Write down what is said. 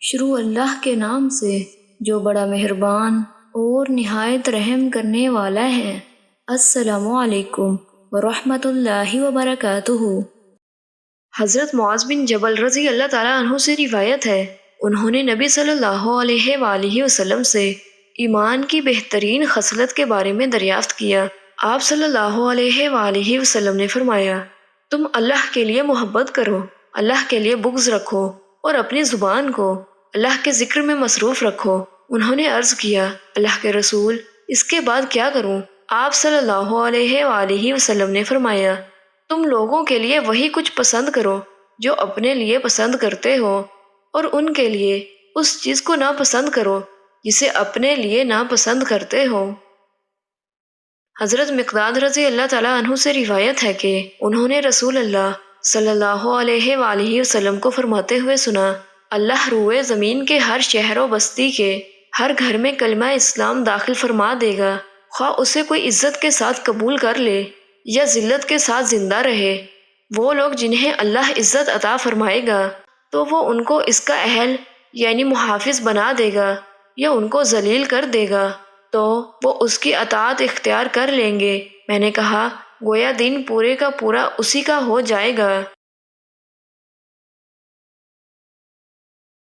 شروع اللہ کے نام سے جو بڑا مہربان اور نہایت رحم کرنے والا ہے۔ السلام علیکم ورحمۃ اللہ وبرکاتہ۔ حضرت معاذ بن جبل رضی اللہ تعالیٰ عنہ سے روایت ہے، انہوں نے نبی صلی اللہ علیہ وآلہ وسلم سے ایمان کی بہترین خصلت کے بارے میں دریافت کیا۔ آپ صلی اللہ علیہ وآلہ وسلم نے فرمایا، تم اللہ کے لیے محبت کرو، اللہ کے لیے بغض رکھو اور اپنی زبان کو اللہ کے ذکر میں مصروف رکھو۔ انہوں نے عرض کیا، اللہ کے رسول، اس کے بعد کیا کروں؟ آپ صلی اللہ علیہ وآلہ وسلم نے فرمایا، تم لوگوں کے لیے وہی کچھ پسند کرو جو اپنے لیے پسند کرتے ہو، اور ان کے لیے اس چیز کو ناپسند کرو جسے اپنے لیے ناپسند کرتے ہو۔ حضرت مقداد رضی اللہ تعالیٰ عنہ سے روایت ہے کہ انہوں نے رسول اللہ صلی اللہ علیہ وآلہ وسلم کو فرماتے ہوئے سنا، اللہ روئے زمین کے ہر شہر و بستی کے ہر گھر میں کلمہ اسلام داخل فرما دے گا، خواہ اسے کوئی عزت کے ساتھ قبول کر لے یا ذلت کے ساتھ زندہ رہے۔ وہ لوگ جنہیں اللہ عزت عطا فرمائے گا تو وہ ان کو اس کا اہل یعنی محافظ بنا دے گا، یا ان کو ذلیل کر دے گا تو وہ اس کی اطاعت اختیار کر لیں گے۔ میں نے کہا، گویا دین پورے کا پورا اسی کا ہو جائے گا۔